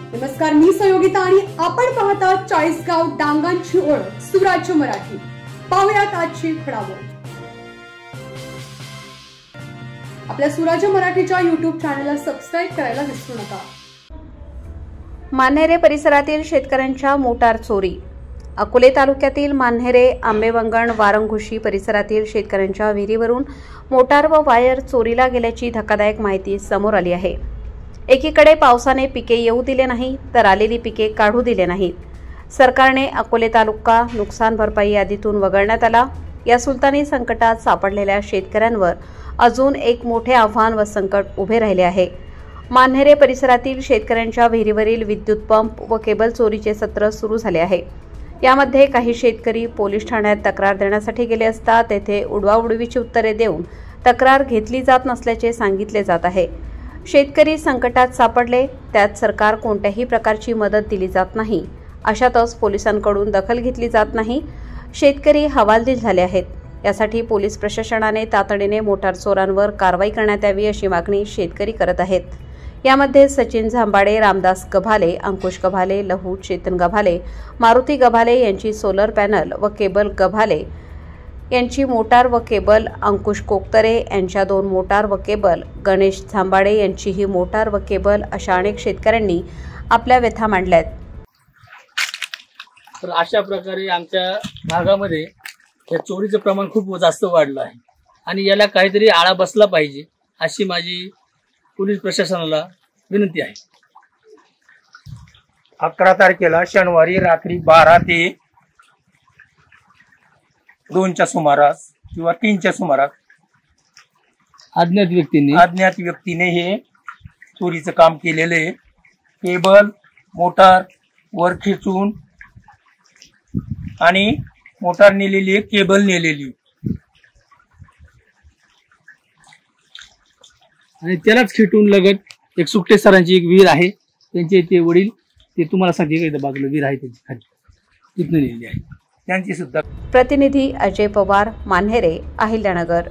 नमस्कार, मी संयोगिता आणि आपण पाहता चाळीसगाव डांगांची ओळख सुराज्य मराठी। पाहुयात आजची घडामोड। आपल्या सुराज्य मराठीच्या YouTube चॅनलला सबस्क्राइब करायला विसरू नका। मान्हेरे परिसरातील शेतकऱ्यांच्या मोटार चोरी। अकोले तालुक्यातील मान्हेरे, आंबेवंगण, वारंगुशी परिसरातील शेतकऱ्यांच्या विहिरीवरून मोटार व वायर चोरीला गेल्याची धक्कादायक माहिती समोर आली आहे। एकीकडे पावसाने पिके येऊ दिले नाही तर आलेली पिके काढू दिले नाहीत। सरकारने अकोले तालुका नुकसान भरपाई यादीतून वगळण्यात आला। या सुलतानी संकटात सापडलेल्या शेतकऱ्यांवर अजून एक मोठे आव्हान व संकट उभे राहिले आहे। मान्हेरे परिसरातील शेतकऱ्यांच्या विहिरीवरील विद्युत पंप व केबल चोरीचे सत्र सुरू झाले आहे। यामध्ये काही शेतकरी पोलीस ठाण्यात तक्रार देण्यासाठी गेले असता तेथे उडवाउडवीची उत्तरे देऊन तक्रार घेतली जात नसल्याचे सांगितले जात आहे। शेतकरी संकटात सापडले, त्यात सरकार कोणत्याही प्रकारची मदत दिली जात नाही। अशातच पोलिसांकडून दखल घेतली जात नाही। शेतकरी हवालदिल झाले आहेत। यासाठी पोलीस प्रशासनाने तातडीने मोटार चोरांवर कारवाई करण्यात यावी अशी मागणी शेतकरी करत आहेत। यामध्ये सचिन झांबाडे, रामदास गभाले, अंकुश गभाले, लहू चेतन गभाले, मारुती गभाले यांची सोलर पॅनल व केबल, गभाले यांची मोटार व केबल, अंकुश कोकतरे यांच्या 2 मोटार व केबल, गणेश झांबाडे यांचीही मोटार व केबल अशा अनेक शेतकऱ्यांनी आपल्या व्यथा मांडल्यात। तर अशा प्रकारे आमच्या भागामध्ये या चोरीचं प्रमाण खूप जास्त वाढलं आहे आणि याला काहीतरी आळा बसला पाहिजे अशी माझी पोलीस प्रशासनाला विनंती आहे। 11 तारखेला शनिवारी रात्री 12 ते 2च्या सुमारास किंवा 3च्या सुमारास अज्ञात व्यक्तीने हे चोरीचं काम केलेले केबल, मोटार वर खेचून आणि मोटार नेलेली, केबल नेलेली आणि त्यालाच खिटून लगत एक सुकटे सरांची एक विहीर आहे, त्यांचे ते वडील ते तुम्हाला सांगते का बाजूला विहीर आहे त्यांची खाली तिथून नेलेली आहे त्यांची सुद्धा। प्रतिनिधी अजय पवार, मान्हेरे, अहिल्यानगर।